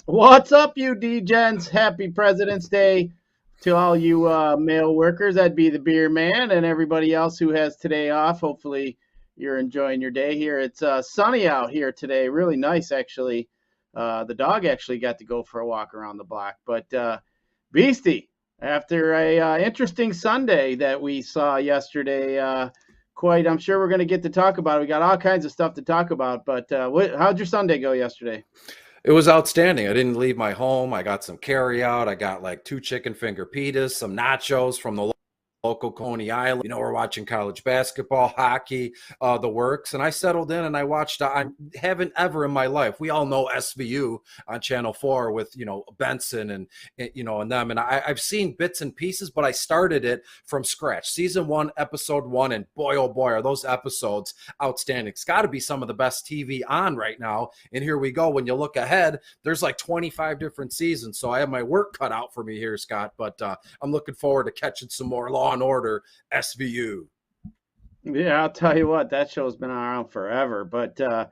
What's up, you D-Gents? Happy President's Day to all you male workers. That'd be the beer man and everybody else who has today off. Hopefully, you're enjoying your day here. It's sunny out here today. Really nice, actually. The dog actually got to go for a walk around the block. But Beastie, after a interesting Sunday that we saw yesterday, I'm sure we're going to get to talk about it. We got all kinds of stuff to talk about. But how'd your Sunday go yesterday? It was outstanding. I didn't leave my home. I got some carry out. I got like two chicken finger pitas, some nachos from the local Coney Island. We're watching college basketball, hockey, the works. And I settled in and I watched, I haven't ever in my life, we all know SVU on Channel 4 with, Benson and them. And I've seen bits and pieces, but I started it from scratch. Season 1, episode 1. And boy, oh boy, are those episodes outstanding. It's got to be some of the best TV on right now. And here we go. When you look ahead, there's like 25 different seasons. So I have my work cut out for me here, Scott. But I'm looking forward to catching some more Law and Order SVU. Yeah, I'll tell you what, that show's been around forever. But yeah,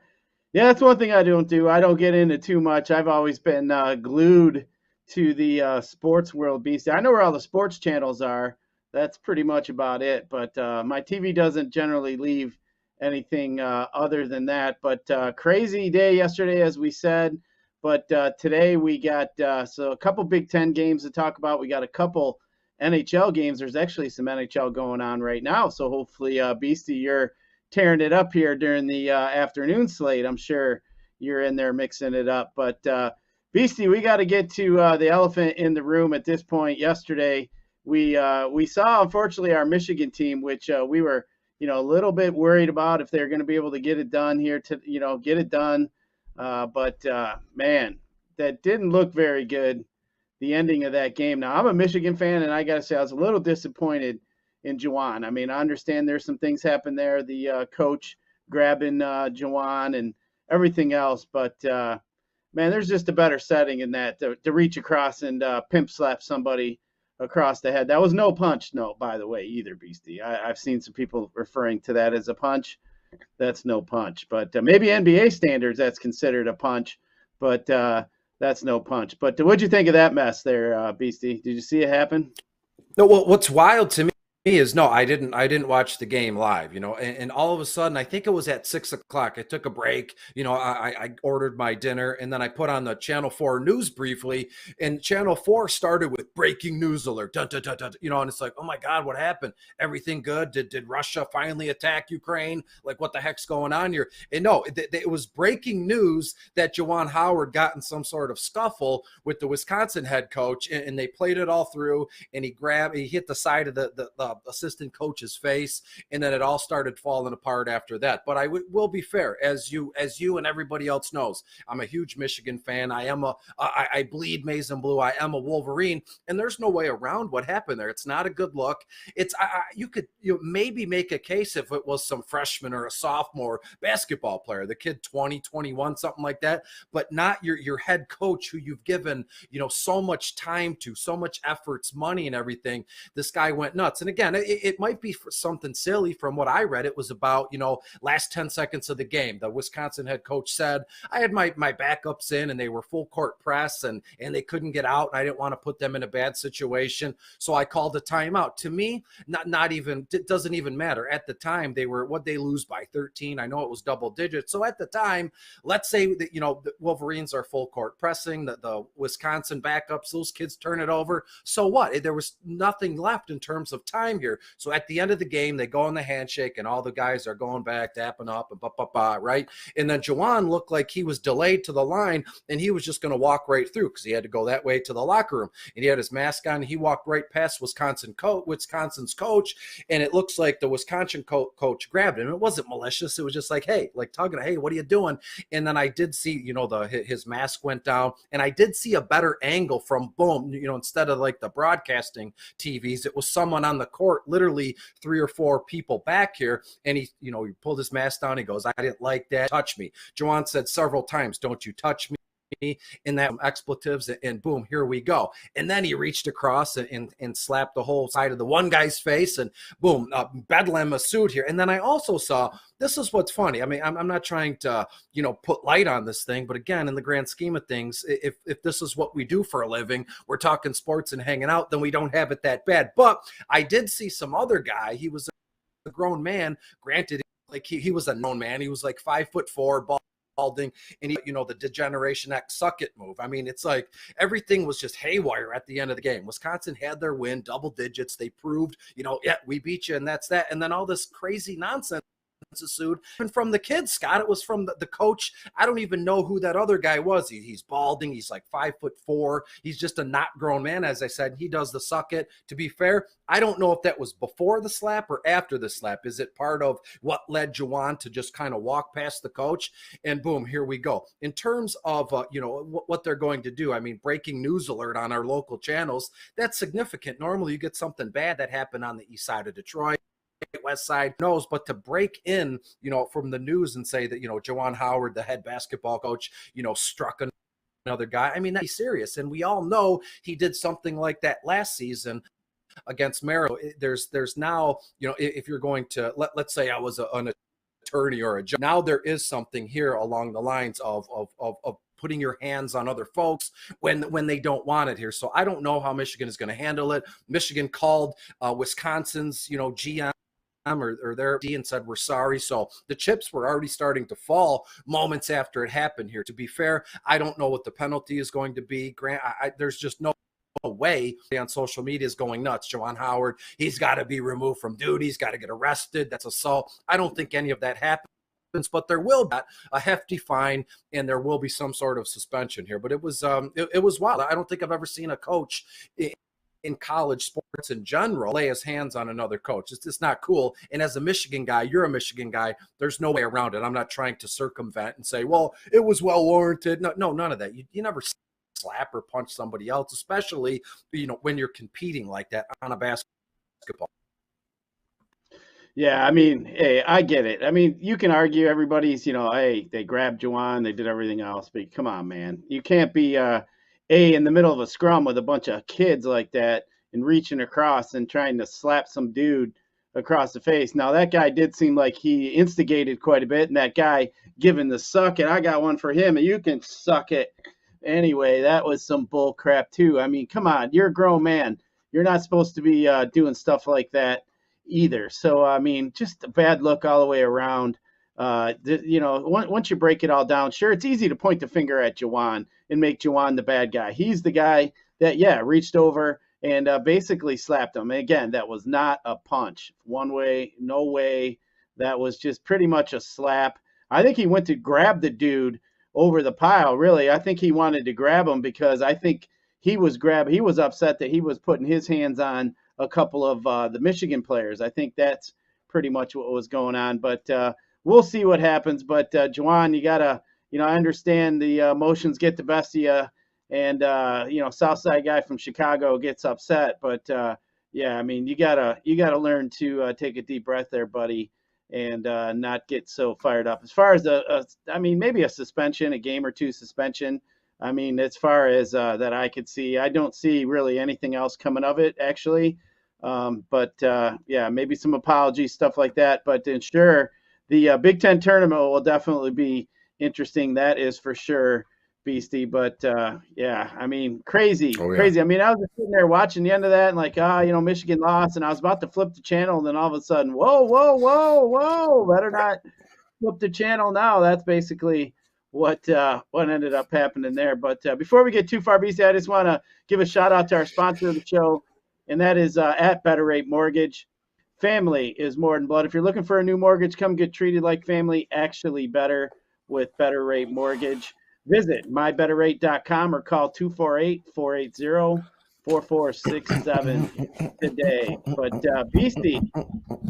that's one thing I don't do. I don't get into too much. I've always been glued to the sports world, Beast. I know where all the sports channels are. That's pretty much about it. But my TV doesn't generally leave anything other than that. But crazy day yesterday, as we said. But today we got so a couple Big Ten games to talk about. We got a couple NHL games. There's actually some NHL going on right now. So hopefully, Beastie, you're tearing it up here during the afternoon slate. I'm sure you're in there mixing it up. But Beastie, we got to get to the elephant in the room at this point. Yesterday, we saw, unfortunately, our Michigan team, which we were a little bit worried about if they're going to be able to get it done here to get it done. But man, that didn't look very good, the ending of that game. Now, I'm a Michigan fan, and I got to say I was a little disappointed in Juwan. I mean, I understand there's some things happen there, the coach grabbing Juwan and everything else, but man, there's just a better setting in that to reach across and pimp slap somebody across the head. That was no punch, no, by the way, either, Beastie. I've seen some people referring to that as a punch. That's no punch, but maybe NBA standards that's considered a punch, but that's no punch. But what'd you think of that mess there, Beastie? Did you see it happen? No, well, what's wild to me is no, I didn't watch the game live, and all of a sudden, I think it was at 6 o'clock. I took a break, I ordered my dinner and then I put on the Channel 4 news briefly, and Channel 4 started with breaking news alert, dun, dun, dun, dun, and it's like, oh my God, what happened? Everything good? Did Russia finally attack Ukraine? Like, what the heck's going on here? And no, it was breaking news that Juwan Howard got in some sort of scuffle with the Wisconsin head coach, and they played it all through, and he hit the side of the assistant coach's face, and then it all started falling apart after that. But will be fair, as you and everybody else knows, I'm a huge Michigan fan. I bleed maize and blue. I am a Wolverine, and there's no way around what happened there. It's not a good look. You could maybe make a case if it was some freshman or a sophomore basketball player, the kid 20, 21, something like that, but not your head coach who you've given so much time to, so much efforts, money, and everything. This guy went nuts. And again, it might be for something silly. From what I read, it was about, last 10 seconds of the game. The Wisconsin head coach said, I had my backups in and they were full court press and they couldn't get out. And I didn't want to put them in a bad situation. So I called a timeout. To me, not even, it doesn't even matter. At the time, what'd they lose by 13? I know it was double digits. So at the time, let's say that, the Wolverines are full court pressing, the Wisconsin backups, those kids turn it over. So what? There was nothing left in terms of time here. So at the end of the game, they go on the handshake and all the guys are going back, dapping up and right? And then Juwan looked like he was delayed to the line and he was just going to walk right through because he had to go that way to the locker room. And he had his mask on. And he walked right past Wisconsin's coach. And it looks like the Wisconsin coach grabbed him. It wasn't malicious. It was just like, hey, like tugging, hey, what are you doing? And then I did see, his mask went down, and I did see a better angle from boom, instead of like the broadcasting TVs, it was someone on the court, literally 3 or 4 people back here. And he pulled his mask down. He goes, I didn't like that. Touch me. Juwan said several times, don't you touch me. in that expletives, and boom, here we go. And then he reached across and slapped the whole side of the one guy's face, and boom, Bedlam Masood here. And then I also saw, this is what's funny. I mean, I'm not trying to, put light on this thing, but again, in the grand scheme of things, if this is what we do for a living, we're talking sports and hanging out, then we don't have it that bad. But I did see some other guy. He was a grown man. Granted, like he was a known man. He was like 5'4", balding, and the Degeneration X suck it move. I mean, it's like everything was just haywire at the end of the game. Wisconsin had their win, double digits. They proved, yeah, we beat you, and that's that. And then all this crazy nonsense ensued. And from the kids, Scott, it was from the coach. I don't even know who that other guy was. He's balding. He's like 5'4". He's just a not grown man, as I said. He does the suck it. To be fair, I don't know if that was before the slap or after the slap. Is it part of what led Juwan to just kind of walk past the coach? And boom, here we go. In terms of, what they're going to do, I mean, breaking news alert on our local channels, that's significant. Normally you get something bad that happened on the east side of Detroit, west side knows, but to break in, from the news and say that, Juwan Howard, the head basketball coach, struck another guy. I mean, that's serious. And we all know he did something like that last season against Merrill. There's now, if you're going to, let's say I was an attorney or a judge, now there is something here along the lines of putting your hands on other folks when they don't want it here. So I don't know how Michigan is going to handle it. Michigan called Wisconsin's, GM or their D and said, we're sorry. So the chips were already starting to fall moments after it happened here. To be fair, I don't know what the penalty is going to be. Grant, there's just no way on social media is going nuts. Juwan Howard, he's got to be removed from duty. He's got to get arrested. That's assault. I don't think any of that happens, but there will be a hefty fine and there will be some sort of suspension here. But it was it was wild. I don't think I've ever seen a coach in college sports in general lay his hands on another coach. It's just not cool. And as a Michigan guy, you're a Michigan guy, there's no way around it. I'm not trying to circumvent and say, well, it was well warranted. No, none of that. You never slap or punch somebody else, especially when you're competing like that on a basketball. Yeah, I mean, hey, I get it. I mean, you can argue everybody's, hey, they grabbed Juwan, they did everything else, but come on, man. You can't be in the middle of a scrum with a bunch of kids like that and reaching across and trying to slap some dude across the face. Now, that guy did seem like he instigated quite a bit, and that guy giving the suck it, I got one for him, and you can suck it. Anyway, that was some bull crap, too. I mean, come on, you're a grown man. You're not supposed to be doing stuff like that either. So, I mean, just a bad look all the way around. Once you break it all down, sure, it's easy to point the finger at Juwan and make Juwan the bad guy. He's the guy that, reached over and basically slapped him. And again, that was not a punch. One way, no way. That was just pretty much a slap. I think he went to grab the dude over the pile, really. I think he wanted to grab him because I think he was upset that he was putting his hands on a couple of the Michigan players. I think that's pretty much what was going on. But we'll see what happens. But Juwan, you gotta, I understand the emotions get the best of you, and Southside guy from Chicago gets upset. But yeah, I mean, you gotta learn to take a deep breath there, buddy, and not get so fired up. As far as maybe a suspension, a game or two suspension. I mean, as far as that I could see, I don't see really anything else coming of it, actually. Yeah, maybe some apologies, stuff like that. But to ensure the Big Ten tournament will definitely be interesting. That is for sure, Beastie. But yeah, I mean, crazy. I mean, I was just sitting there watching the end of that and like, Michigan lost, and I was about to flip the channel, and then all of a sudden, whoa, better not flip the channel now. That's basically what ended up happening there. But before we get too far, Beastie, I just want to give a shout out to our sponsor of the show, and that is at Better Rate Mortgage. Family is more than blood. If you're looking for a new mortgage, come get treated like family, actually better with Better Rate Mortgage. Visit mybetterrate.com or call 248-480-4467 today. But Beastie,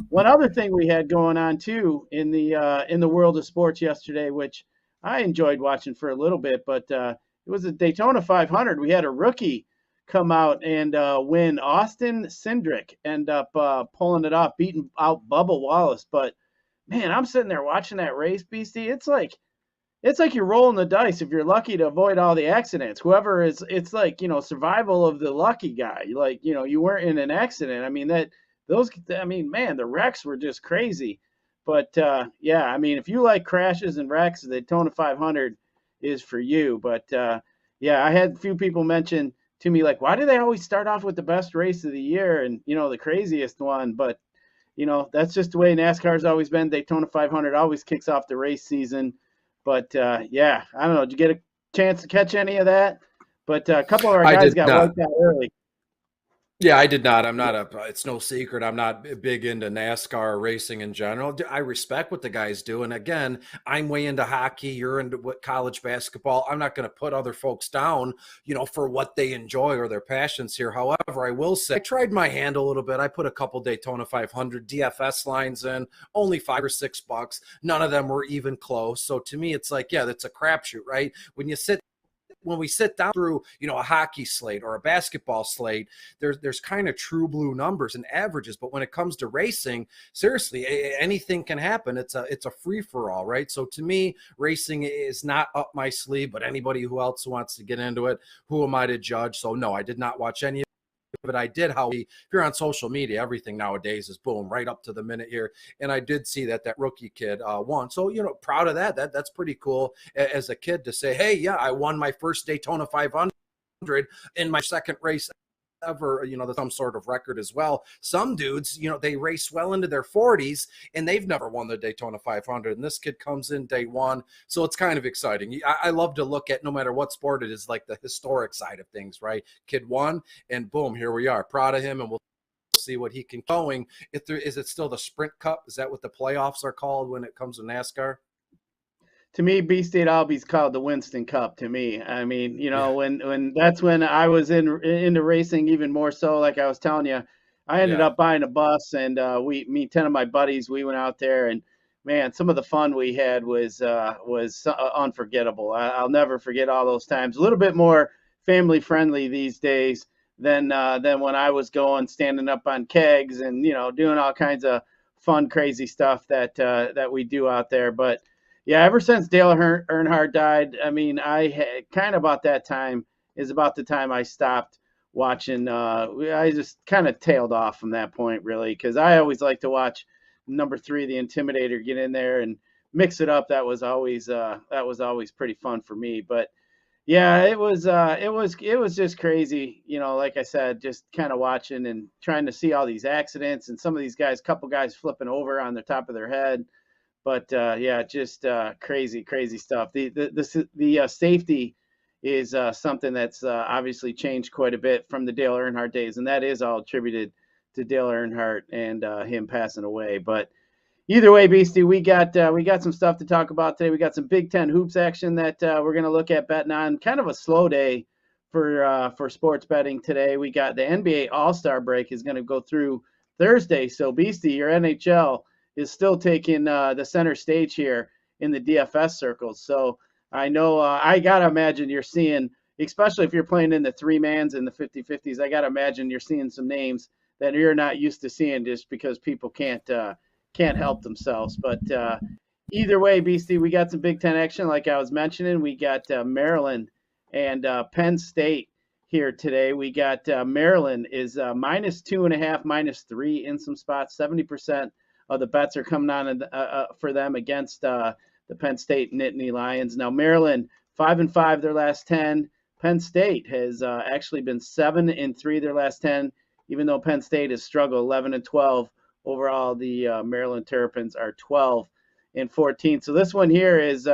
one other thing we had going on too in the world of sports yesterday, which I enjoyed watching for a little bit, but it was a Daytona 500. We had a rookie come out and win. Austin Cindric end up pulling it off, beating out Bubba Wallace. But man, I'm sitting there watching that race, Beastie. It's like it's like you're rolling the dice if you're lucky to avoid all the accidents. Whoever is, it's like, survival of the lucky guy. Like, you weren't in an accident. I mean, I mean, man, the wrecks were just crazy. But yeah, I mean, if you like crashes and wrecks, the Daytona 500 is for you. But yeah, I had a few people mention to me, like, why do they always start off with the best race of the year and, the craziest one? But that's just the way NASCAR's always been. Daytona 500 always kicks off the race season. But yeah, I don't know. Did you get a chance to catch any of that? But a couple of our I guys did got not. wiped out early. Yeah, I did not. I'm not it's no secret. I'm not big into NASCAR racing in general. I respect what the guys do. And again, I'm way into hockey. You're into what college basketball. I'm not going to put other folks down, for what they enjoy or their passions here. However, I will say I tried my hand a little bit. I put a couple Daytona 500 DFS lines in, only $5 or $6. None of them were even close. So to me, it's like, yeah, that's a crapshoot, right? When we sit down through, a hockey slate or a basketball slate, there's kind of true blue numbers and averages. But when it comes to racing, seriously, anything can happen. It's a free for all, right? So to me, racing is not up my sleeve. But anybody who else wants to get into it, who am I to judge? So no, I did not watch any but I did how if you're on social media, everything nowadays is boom, right up to the minute here. And I did see that rookie kid won. So, proud of that. That's pretty cool as a kid to say, hey, yeah, I won my first Daytona 500 in my second race ever, some sort of record as well. Some dudes, they race well into their 40s and they've never won the Daytona 500. And this kid comes in day one. So it's kind of exciting. I love to look at, no matter what sport it is, like the historic side of things, right? Kid won and boom, here we are. Proud of him. And we'll see what he can going. Is it still the Sprint Cup? Is that what the playoffs are called when it comes to NASCAR? To me, B-State Albie's called the Winston Cup. To me, I mean, Yeah. when that's when I was into racing even more so. Like I was telling you, I ended Yeah. up buying a bus, and 10 of my buddies, we went out there, and man, some of the fun we had was unforgettable. I'll never forget all those times. A little bit more family friendly these days than when I was going, standing up on kegs and doing all kinds of fun, crazy stuff that we do out there, but. Yeah, ever since Dale Earnhardt died, I mean, I had kind of about that time is about the time I stopped watching. I just kind of tailed off from that point, really, because I always like to watch number 3, the Intimidator, get in there and mix it up. That was always pretty fun for me. But yeah, it was just crazy. Like I said, just kind of watching and trying to see all these accidents and some of these guys, couple guys flipping over on the top of their head. But yeah, just crazy, crazy stuff. The safety is something that's obviously changed quite a bit from the Dale Earnhardt days, and that is all attributed to Dale Earnhardt and him passing away. But either way, Beastie, we got some stuff to talk about today. We got some Big Ten hoops action that we're going to look at betting on. Kind of a slow day for sports betting today. We got the NBA All-Star break is going to go through Thursday. So Beastie, your NHL is still taking the center stage here in the DFS circles. So I know I gotta imagine you're seeing, especially if you're playing in the 3-mans and the 50-50s. I gotta imagine you're seeing some names that you're not used to seeing just because people can't help themselves. But either way, Beastie, we got some Big Ten action, like I was mentioning. We got Maryland and Penn State here today. We got Maryland is -2.5, -3 in some spots. 70% of the bets are coming on for them against the Penn State Nittany Lions. Now Maryland 5-5 their last 10. Penn State has actually been 7-3 their last 10, even though Penn State has struggled 11-12. Overall, the Maryland Terrapins are 12-14. So this one here is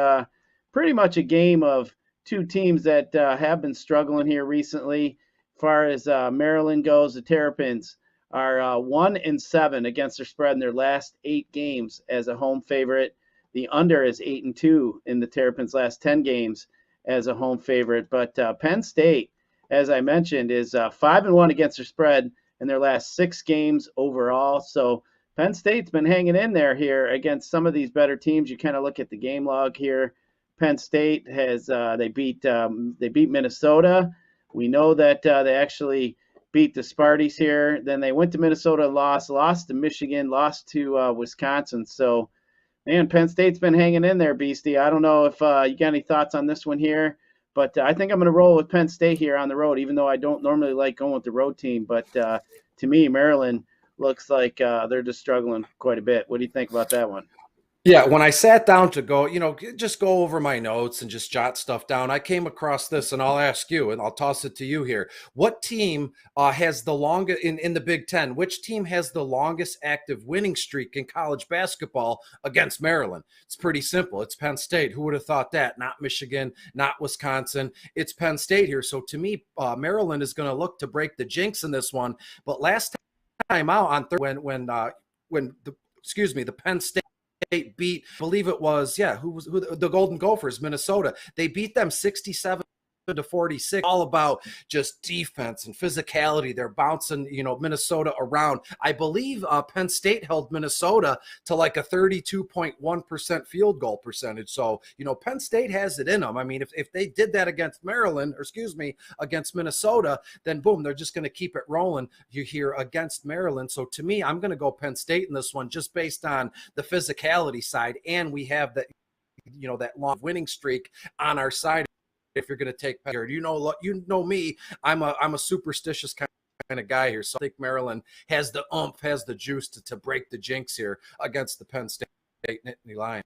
pretty much a game of two teams that have been struggling here recently. As far as Maryland goes, the Terrapins are 1-7 against their spread in their last 8 games as a home favorite. The under is 8-2 in the Terrapins' last 10 games as a home favorite. But Penn State, as I mentioned, is 5-1 against their spread in their last 6 games overall. So Penn State's been hanging in there here against some of these better teams. You kind of look at the game log here. Penn State has they beat Minnesota. We know that they actually beat the Sparties here. Then they went to Minnesota and lost to Michigan, lost to Wisconsin. So Man, Penn State's been hanging in there, Beastie. I don't know if you got any thoughts on this one here, but I think I'm going to roll with Penn State here on the road, even though I don't normally like going with the road team. But to me, Maryland looks like they're just struggling quite a bit. What do you think about that one? Yeah, when I sat down to go, just go over my notes and just jot stuff down, I came across this, and I'll ask you, and I'll toss it to you here. What team has the longest in the Big Ten? Which team has the longest active winning streak in college basketball against Maryland? It's pretty simple. It's Penn State. Who would have thought that? Not Michigan, not Wisconsin. It's Penn State here. So to me, Maryland is going to look to break the jinx in this one. But last time out on when the Penn State beat, I believe it was, the Golden Gophers, Minnesota. They beat them 67-46, all about just defense and physicality. They're bouncing, Minnesota around. I believe Penn State held Minnesota to like a 32.1% field goal percentage. So, Penn State has it in them. I mean, if they did that against against Minnesota, then boom, they're just going to keep it rolling here against Maryland. So to me, I'm going to go Penn State in this one just based on the physicality side. And we have that long winning streak on our side. If you're going to take Penn, you know me, I'm a superstitious kind of guy here. So I think Maryland has the oomph, has the juice to break the jinx here against the Penn State Nittany Lions.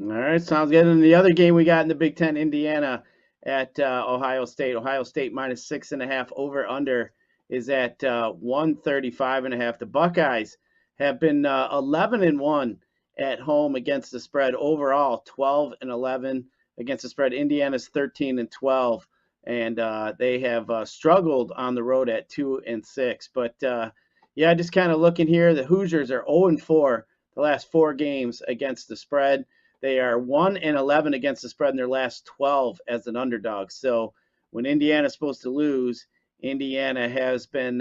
All right, sounds good. And the other game we got in the Big Ten, Indiana at Ohio State. Ohio State minus 6.5, over under is at 135.5. The Buckeyes have been 11-1 at home against the spread overall, 12-11 against the spread. Indiana's 13-12, and they have struggled on the road at 2-6. But just kind of looking here, the Hoosiers are 0-4 the last 4 games against the spread. They are 1-11 against the spread in their last 12 as an underdog. So when Indiana's supposed to lose, Indiana has been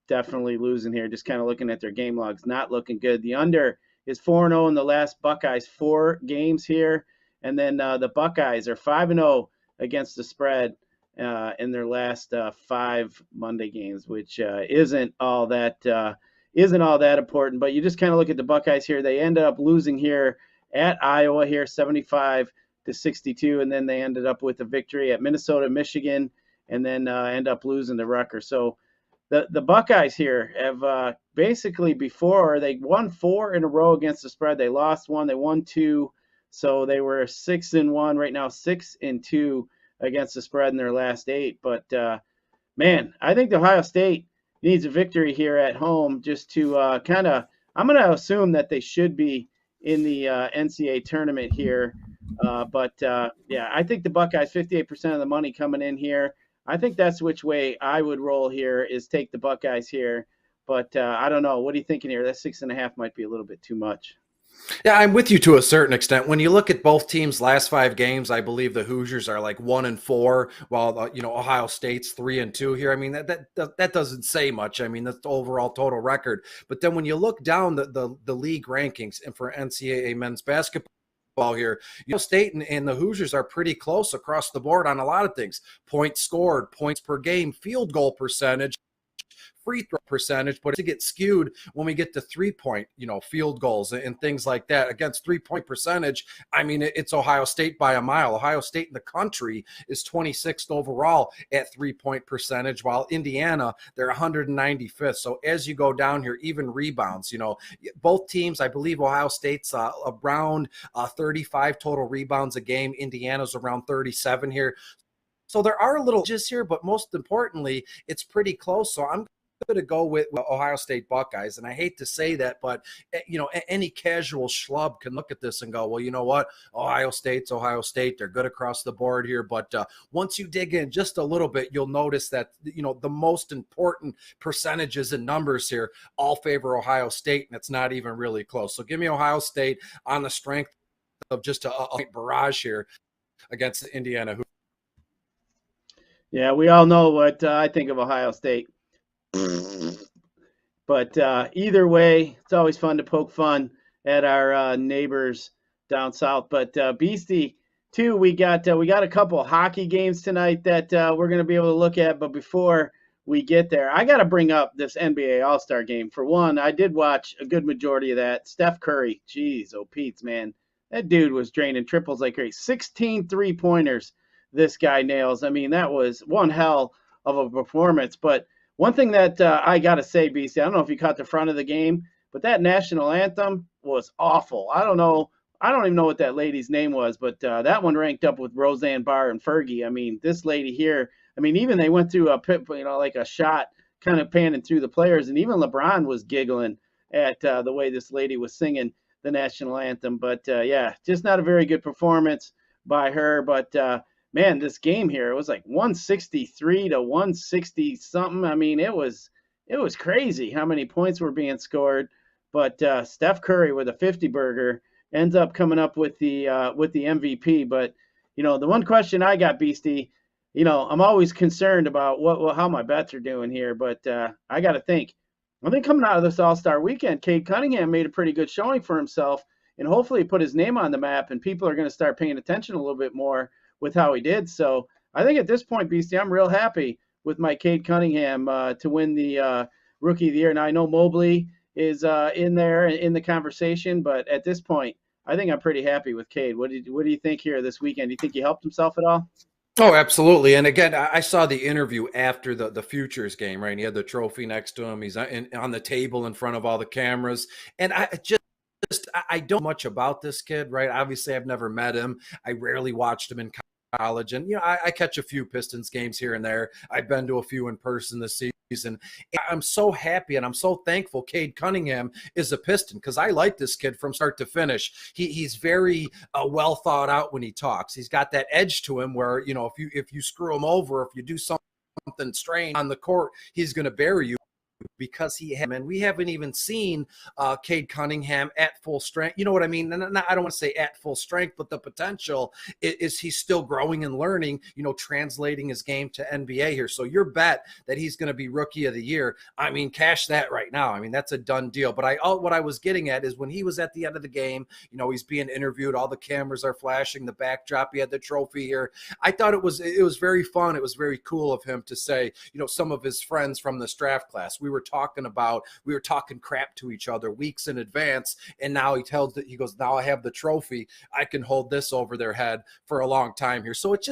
definitely losing here. Just kind of looking at their game logs, not looking good. The under is 4-0 in the last Buckeyes 4 games here. And then the Buckeyes are 5-0 against the spread in their last 5 Monday games, which isn't all that important. But you just kind of look at the Buckeyes here. They ended up losing here at Iowa here, 75-62, and then they ended up with a victory at Minnesota, Michigan, and then end up losing to Rutgers. So the Buckeyes here have basically before they won 4 in a row against the spread. They lost 1, they won 2. So they were 6-1 right now, 6-2 against the spread in their last 8. But man, I think Ohio State needs a victory here at home just to I'm going to assume that they should be in the NCAA tournament here. I think the Buckeyes, 58% of the money coming in here. I think that's which way I would roll here, is take the Buckeyes here. But I don't know. What are you thinking here? That 6.5 might be a little bit too much. Yeah, I'm with you to a certain extent. When you look at both teams' last 5 games, I believe the Hoosiers are like 1-4, while Ohio State's 3-2 here. I mean, that doesn't say much. I mean, that's the overall total record. But then when you look down the league rankings and for NCAA men's basketball here, State and the Hoosiers are pretty close across the board on a lot of things: points scored, points per game, field goal percentage, free throw percentage, but to get skewed when we get to 3-point, field goals and things like that. Against 3-point percentage, I mean, it's Ohio State by a mile. Ohio State in the country is 26th overall at 3-point percentage, while Indiana, they're 195th. So as you go down here, even rebounds, both teams, I believe Ohio State's around 35 total rebounds a game. Indiana's around 37 here. So there are little edges here, but most importantly, it's pretty close. So I'm going to go with Ohio State Buckeyes. And I hate to say that, but any casual schlub can look at this and go, well, you know what? Ohio State's Ohio State. They're good across the board here. But once you dig in just a little bit, you'll notice that, the most important percentages and numbers here all favor Ohio State, and it's not even really close. So give me Ohio State on the strength of just a barrage here against Indiana. Yeah, we all know what I think of Ohio State. But either way, it's always fun to poke fun at our neighbors down south. But Beastie, too, we got a couple hockey games tonight that we're going to be able to look at. But before we get there, I got to bring up this NBA All-Star game. For one, I did watch a good majority of that. Steph Curry, geez, oh Pete's, man. That dude was draining triples like crazy. 16 three-pointers this guy nails. I mean, that was one hell of a performance. But one thing that I got to say, BC, I don't know if you caught the front of the game, but that national anthem was awful. I don't know. I don't even know what that lady's name was, but that one ranked up with Roseanne Barr and Fergie. I mean, this lady here, I mean, even they went through a pit, like a shot kind of panning through the players, and even LeBron was giggling at the way this lady was singing the national anthem. But yeah, just not a very good performance by her. But man, this game here, it was like 163 to 160 something. I mean, it was crazy how many points were being scored. But Steph Curry with a 50 burger ends up coming up with the MVP. But the one question I got, Beastie, I'm always concerned about how my bets are doing here. But I got to think. I think coming out of this All-Star weekend, Cade Cunningham made a pretty good showing for himself, and hopefully put his name on the map, and people are going to start paying attention a little bit more with how he did. So I think at this point, Beastie, I'm real happy with my Cade Cunningham to win the Rookie of the Year. Now I know Mobley is in there in the conversation, but at this point, I think I'm pretty happy with Cade. What do you think here this weekend? Do you think he helped himself at all? Oh, absolutely. And again, I saw the interview after the Futures game, right? And he had the trophy next to him. He's on the table in front of all the cameras. And I don't know much about this kid, right? Obviously, I've never met him. I rarely watched him in college. And, I catch a few Pistons games here and there. I've been to a few in person this season. I'm so happy and I'm so thankful Cade Cunningham is a Piston, because I like this kid from start to finish. He's very well thought out when he talks. He's got that edge to him where, if you screw him over, if you do something strange on the court, he's going to bury you. Because and we haven't even seen Cade Cunningham at full strength. You know what I mean? And I don't want to say at full strength, but the potential is he's still growing and learning, translating his game to NBA here. So your bet that he's going to be Rookie of the Year, I mean, cash that right now. I mean, that's a done deal. But what I was getting at is when he was at the end of the game, he's being interviewed, all the cameras are flashing, the backdrop, he had the trophy here. I thought it was very fun. It was very cool of him to say, some of his friends from this draft class, we were talking crap to each other weeks in advance, and now he goes, now I have the trophy, I can hold this over their head for a long time here. So it's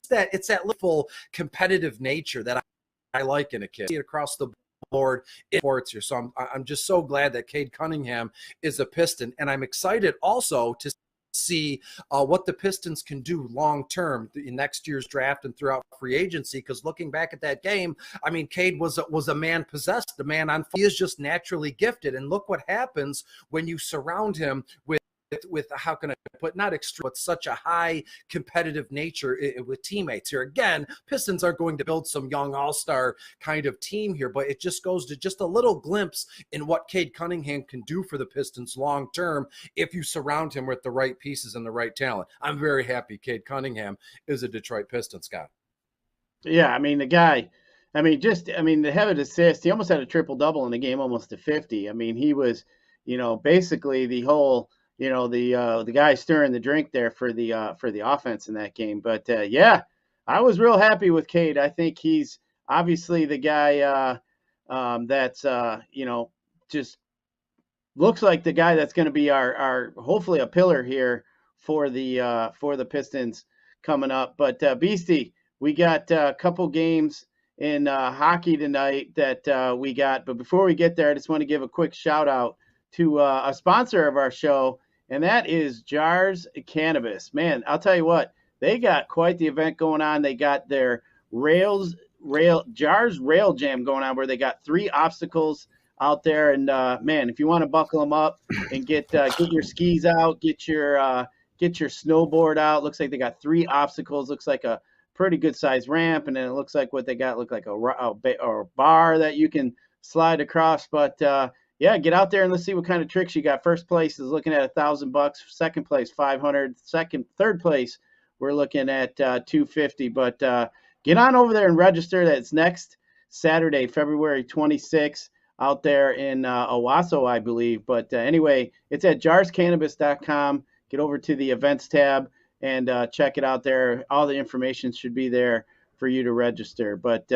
that little competitive nature that I like in a kid. See it across the board in sports here. So I'm just so glad that Cade Cunningham is a Piston, and I'm excited also to see what the Pistons can do long term in next year's draft and throughout free agency. Because looking back at that game, I mean, Cade was a man possessed, a man on. He is just naturally gifted, and look what happens when you surround him with how can I put, not extreme, but such a high competitive nature with teammates here. Again, Pistons are going to build some young all-star kind of team here, but it just goes to just a little glimpse in what Cade Cunningham can do for the Pistons long term if you surround him with the right pieces and the right talent. I'm very happy Cade Cunningham is a Detroit Piston, Scott. Yeah, I mean, the guy, to have an assist, he almost had a triple-double in the game, almost to 50. I mean, he was, basically the whole – the guy stirring the drink there for the offense in that game. But yeah, I was real happy with Cade. I think he's obviously the guy that's just looks like the guy that's going to be our hopefully a pillar here for the Pistons coming up. But Beastie, we got a couple games in hockey tonight that we got. But before we get there, I just want to give a quick shout out to a sponsor of our show, and that is Jars Cannabis. Man, I'll tell you what, they got quite the event going on. They got their Jars Rail Jam going on, where they got 3 obstacles out there. And man, if you want to buckle them up and get your skis out, get your snowboard out. Looks like they got 3 obstacles. Looks like a pretty good sized ramp, and then it looks like what they got look like a bar that you can slide across. But yeah, get out there and let's see what kind of tricks you got. First place is looking at $1,000. Second place, $500. Third place, we're looking at $250. But get on over there and register. That's next Saturday, February 26th, out there in Owasso, I believe. But anyway, it's at jarscannabis.com. Get over to the events tab and check it out there. All the information should be there for you to register. But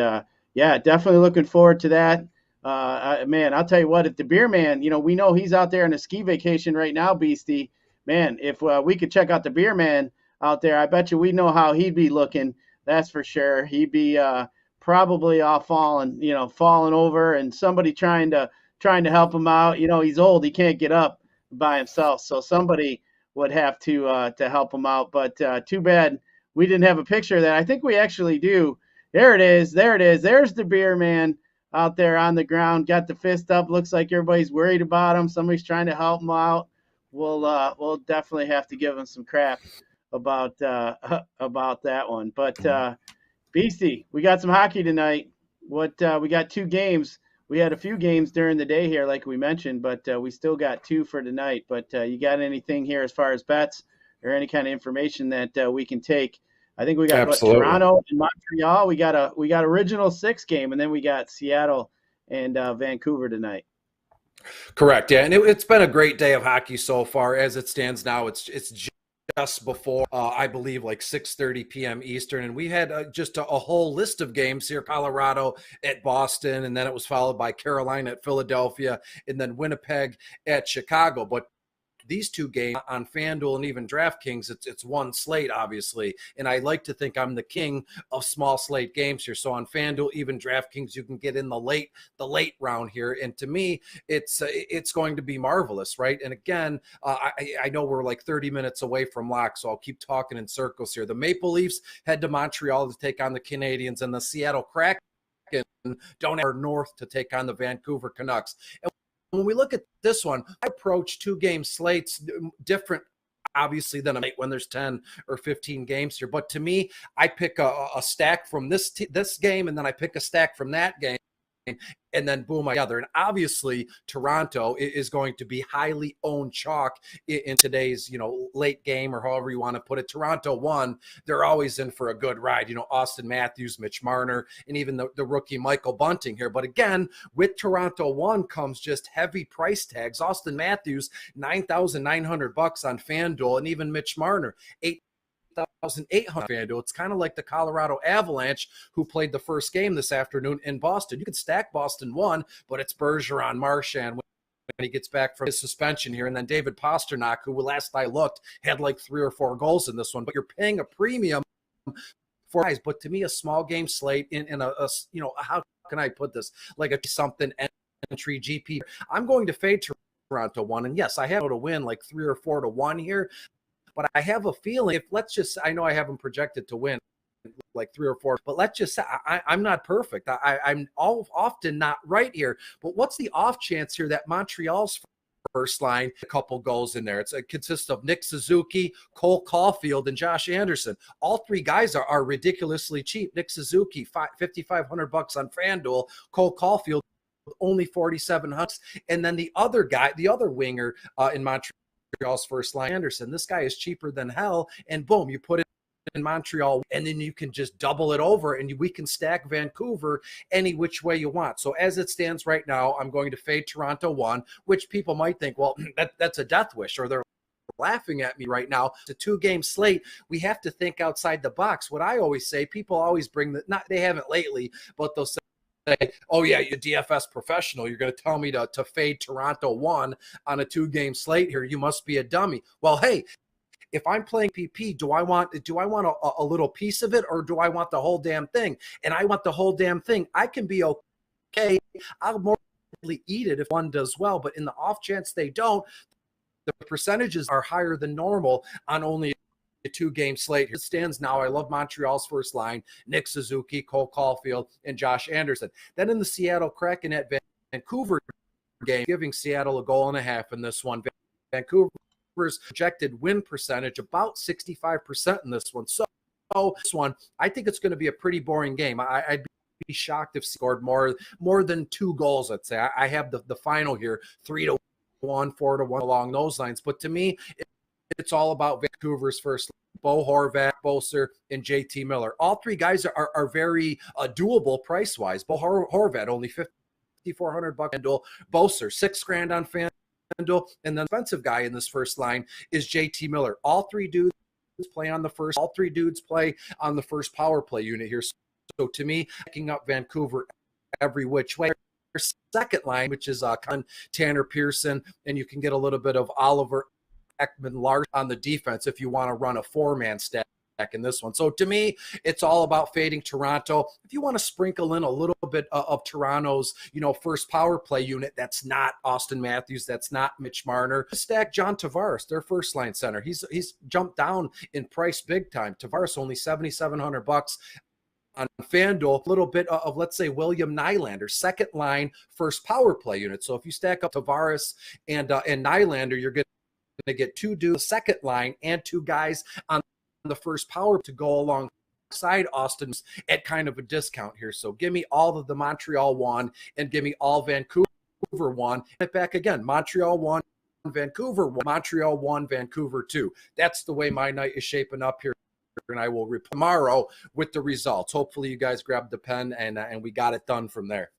yeah, definitely looking forward to that. Man, I'll tell you what, if the beer man, we know he's out there on a ski vacation right now, Beastie. Man, if we could check out the beer man out there, I bet you we know how he'd be looking. That's for sure. He'd be probably all falling, falling over, and somebody trying to help him out. He's old; he can't get up by himself, so somebody would have to help him out. But too bad we didn't have a picture of that. I think we actually do. There it is. There it is. There's the beer man out there on the ground. Got the fist up. Looks like everybody's worried about him. Somebody's trying to help him out. We'll definitely have to give him some crap about about that one. But Beastie, we got some hockey tonight. We got two games. We had a few games during the day here, like we mentioned, but we still got two for tonight. But you got anything here as far as bets or any kind of information that we can take? I think we got Absolutely. Toronto and Montreal. We got original six game, and then we got Seattle and Vancouver tonight. Correct. Yeah, and it's been a great day of hockey so far. As it stands now, it's just before I believe like 6:30 p.m. Eastern, and we had just a whole list of games here: Colorado at Boston, and then it was followed by Carolina at Philadelphia, and then Winnipeg at Chicago. But these two games on FanDuel and even DraftKings, it's one slate, obviously. And I like to think I'm the king of small slate games here. So on FanDuel, even DraftKings, you can get in the late round here. And to me, it's going to be marvelous, right? And again, I know we're like 30 minutes away from lock, so I'll keep talking in circles here. The Maple Leafs head to Montreal to take on the Canadiens, and the Seattle Kraken don't have north to take on the Vancouver Canucks. And when we look at this one, I approach two game slates different, obviously, than a night when there's 10 or 15 games here. But to me, I pick a stack from this game, and then I pick a stack from that game. And then boom, together. And obviously, Toronto is going to be highly owned chalk in today's, late game, or however you want to put it. Toronto won. They're always in for a good ride. Austin Matthews, Mitch Marner, and even the rookie Michael Bunting here. But again, with Toronto one comes just heavy price tags. Austin Matthews, $9,900 on FanDuel, and even Mitch Marner, $8,800 FanDuel. It's kind of like the Colorado Avalanche, who played the first game this afternoon in Boston. You could stack Boston one, but it's Bergeron, Marchand when he gets back from his suspension here, and then David Pastrnak, who last I looked had like 3 or 4 goals in this one. But you're paying a premium for guys. But to me, a small game slate in a how can I put this, like a something entry GP. I'm going to fade Toronto one, and yes, I have to win like 3 or 4 to 1 here. But I have a feeling I know I have them projected to win like 3 or 4, but let's just say I'm not perfect. I'm often not right here. But what's the off chance here that Montreal's first line, a couple goals in there? It consists of Nick Suzuki, Cole Caulfield, and Josh Anderson. All 3 guys are ridiculously cheap. Nick Suzuki, $5,500 on FanDuel. Cole Caulfield, only $4,700. And then the other guy, the other winger in Montreal's first line, Anderson. This guy is cheaper than hell, and boom, you put it in Montreal, and then you can just double it over, and we can stack Vancouver any which way you want. So as it stands right now, I'm going to fade Toronto one, which people might think, well, that's a death wish, or they're laughing at me right now. It's a 2-game slate. We have to think outside the box. What I always say, people always bring they haven't lately, but they'll say, oh yeah, you're DFS professional, you're going to tell me to fade Toronto one on a 2-game slate here. You must be a dummy. Well, hey, if I'm playing PP, do I want a little piece of it, or do I want the whole damn thing? And I want the whole damn thing. I can be okay. I'll more likely eat it if one does well, but in the off chance they don't, the percentages are higher than normal on only a 2-game slate. Here it stands now. I love Montreal's first line: Nick Suzuki, Cole Caulfield, and Josh Anderson. Then in the Seattle Kraken at Vancouver game, giving Seattle 1.5 goals in this one. Vancouver's projected win percentage about 65% in this one. So this one, I think it's going to be a pretty boring game. I'd be shocked if scored more than 2 goals. Let's say I have the final here 3-1, 4-1 along those lines. But to me, it's all about Vancouver's first. Bo Horvat, Boser, and JT Miller. All 3 guys are very doable price wise. Bo Horvat only $5,400 FanDuel. Boser $6,000 on FanDuel, and the defensive guy in this first line is JT Miller. All 3 dudes play on the first. All 3 dudes play on the first power play unit here. to me, picking up Vancouver every which way. Second line, which is Tanner Pearson, and you can get a little bit of Oliver Ekman-Larsson on the defense if you want to run a four-man stack in this one. So to me, it's all about fading Toronto. If you want to sprinkle in a little bit of Toronto's, first power play unit, that's not Austin Matthews, that's not Mitch Marner. Stack John Tavares, their first line center. He's jumped down in price big time. Tavares only $7,700 on FanDuel. A little bit of, let's say, William Nylander, second line, first power play unit. So if you stack up Tavares and Nylander, you're going to get two dudes, second line, and two guys on the first power to go alongside Austin's at kind of a discount here. So give me all of the Montreal one and give me all Vancouver one. And back again, Montreal one, Vancouver one, Montreal one, Vancouver two. That's the way my night is shaping up here. And I will report tomorrow with the results. Hopefully you guys grabbed the pen and we got it done from there.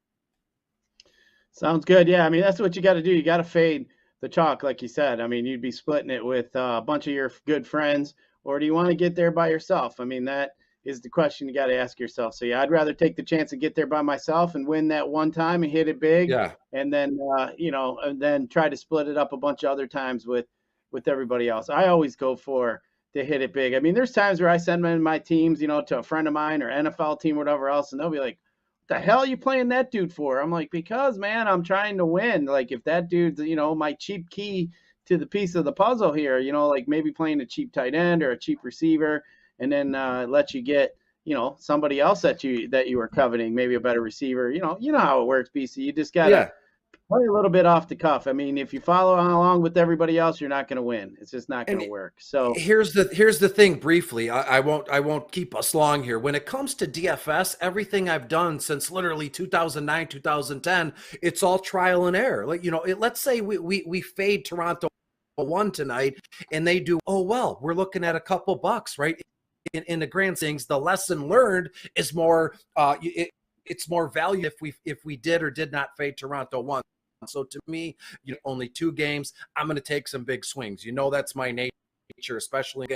Sounds good. Yeah, I mean, that's what you got to do. You got to fade the chalk, like you said. I mean, you'd be splitting it with a bunch of your good friends, or do you want to get there by yourself? I mean, that is the question you got to ask yourself. So, yeah, I'd rather take the chance to get there by myself and win that one time and hit it big. Yeah. And then, and then try to split it up a bunch of other times with everybody else. I always go for to hit it big. I mean, there's times where I send my teams, to a friend of mine or NFL team or whatever else, and they'll be like, "What the hell are you playing that dude for?" I'm like, "Because, man, I'm trying to win. Like, if that dude's, my cheap key to the piece of the puzzle here, like maybe playing a cheap tight end or a cheap receiver, and then let you get, somebody else that you were coveting, maybe a better receiver. You know how it works, BC. You just gotta play a little bit off the cuff. I mean, if you follow along with everybody else, you're not going to win. It's just not going to work. So here's the thing. Briefly, I won't keep us long here. When it comes to DFS, everything I've done since literally 2009, 2010, it's all trial and error. Like let's say we fade Toronto one tonight, and they do well. We're looking at a couple bucks, right? In the grand things, the lesson learned is more. It's more value if we did or did not fade Toronto one. So to me, only two games. I'm going to take some big swings. That's my nature, especially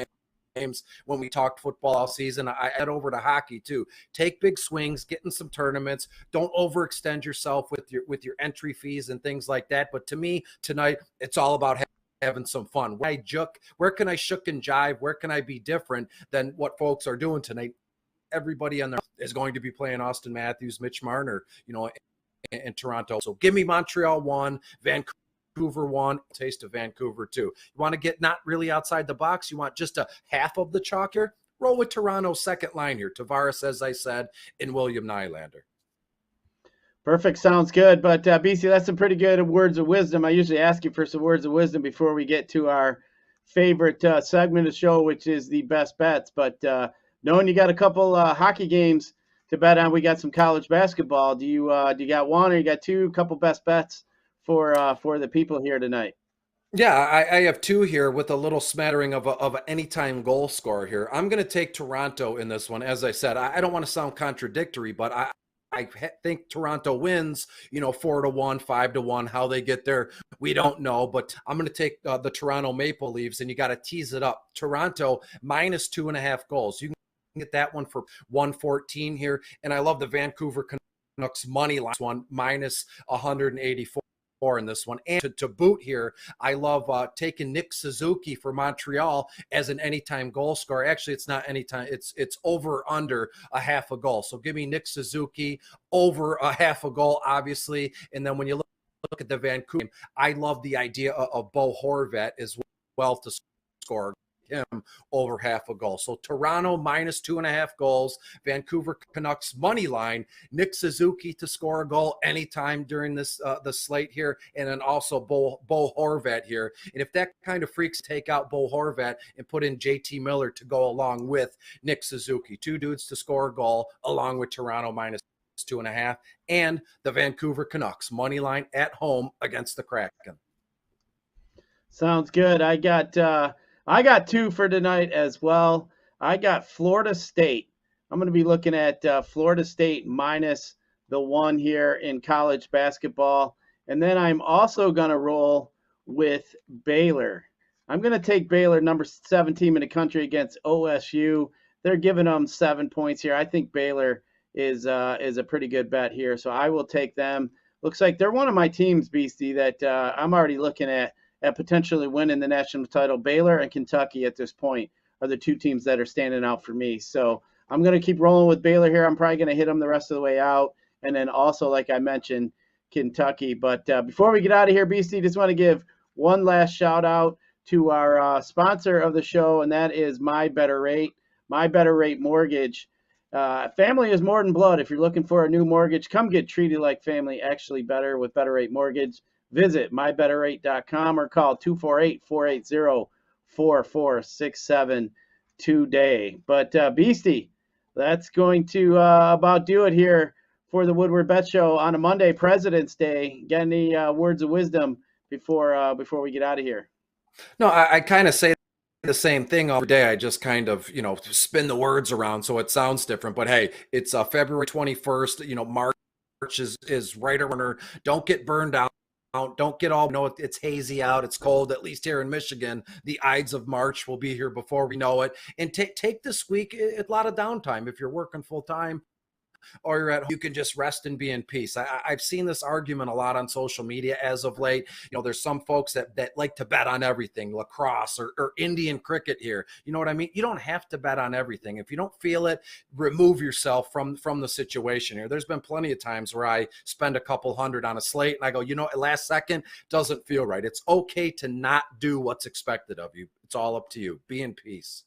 games when we talked football all season. I head over to hockey too. Take big swings, get in some tournaments. Don't overextend yourself with your entry fees and things like that. But to me tonight, it's all about having some fun. Where can I shook and jive? Where can I be different than what folks are doing tonight? Everybody on there is going to be playing Austin Matthews, Mitch Marner, in Toronto. So give me Montreal one, Vancouver one, taste of Vancouver two. You want to get not really outside the box, you want just a half of the chalk here, roll with Toronto's second line here. Tavares, as I said, and William Nylander. Perfect. Sounds good. But BC, that's some pretty good words of wisdom. I usually ask you for some words of wisdom before we get to our favorite segment of the show, which is the best bets. But knowing you got a couple hockey games to bet on, we got some college basketball. Do you got one or you got two? Couple best bets for the people here tonight? Yeah, I have two here with a little smattering of an anytime goal scorer here. I'm going to take Toronto in this one. As I said, I don't want to sound contradictory, but I think Toronto wins, 4-1, 5-1. How they get there, we don't know. But I'm going to take the Toronto Maple Leafs, and you got to tease it up. Toronto minus 2.5 goals. You can get that one for 114 here. And I love the Vancouver Canucks money line one minus 184 in this one. And to boot here, I love taking Nick Suzuki for Montreal as an anytime goal scorer. Actually, it's not anytime. It's over under a half a goal. So give me Nick Suzuki over a half a goal, obviously. And then when you look at the Vancouver game, I love the idea of Bo Horvat as well to score him over half a goal. So Toronto minus 2.5 goals, Vancouver Canucks money line, Nick Suzuki to score a goal anytime during this the slate here, and then also Bo Horvat here. And if that kind of freaks take out Bo Horvat and put in JT Miller to go along with Nick Suzuki, two dudes to score a goal along with Toronto minus 2.5 and the Vancouver Canucks money line at home against the Kraken. Sounds good. I got two for tonight as well. I got Florida State. I'm going to be looking at Florida State minus the one here in college basketball. And then I'm also going to roll with Baylor. I'm going to take Baylor, number 7 team in the country, against OSU. They're giving them 7 points here. I think Baylor is a pretty good bet here. So I will take them. Looks like they're one of my teams, Beastie, that I'm already looking at potentially winning the national title. Baylor and Kentucky at this point are the two teams that are standing out for me. So I'm going to keep rolling with Baylor here. I'm probably going to hit them the rest of the way out. And then also, like I mentioned, Kentucky. But before we get out of here, Beastie, just want to give one last shout out to our sponsor of the show, and that is My Better Rate. My Better Rate Mortgage. Family is more than blood. If you're looking for a new mortgage, come get treated like family, actually better with Better Rate Mortgage. Visit mybetterrate.com or call 248-480-4467 today. But Beastie, that's going to about do it here for the Woodward Bet Show on a Monday, President's Day. Got any words of wisdom before we get out of here? No, I kind of say the same thing all day. I just kind of, spin the words around so it sounds different. But hey, it's February 21st. March is right around. Don't get burned out. Don't get all, it's hazy out. It's cold, at least here in Michigan. The Ides of March will be here before we know it. And take this week a lot of downtime. If you're working full time, or you're at home, you can just rest and be in peace. I've seen this argument a lot on social media as of late. There's some folks that like to bet on everything, lacrosse or Indian cricket here. You know what I mean? You don't have to bet on everything. If you don't feel it, remove yourself from the situation here. There's been plenty of times where I spend a couple hundred on a slate and I go, last second doesn't feel right. It's okay to not do what's expected of you. It's all up to you. Be in peace.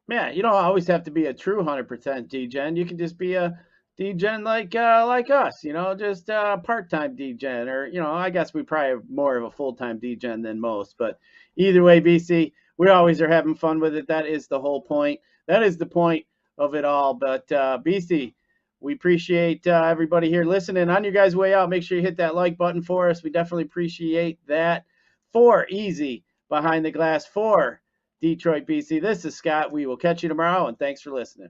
Yeah, you don't always have to be a true 100% degen. You can just be a degen like us, just part-time degen, or I guess we probably have more of a full-time degen than most. But either way, BC, we always are having fun with it. That is the whole point. That is the point of it all. But BC, we appreciate everybody here listening. On your guys' way out, make sure you hit that like button for us. We definitely appreciate that. For Easy Behind the Glass, for Detroit, BC. This is Scott. We will catch you tomorrow, and thanks for listening.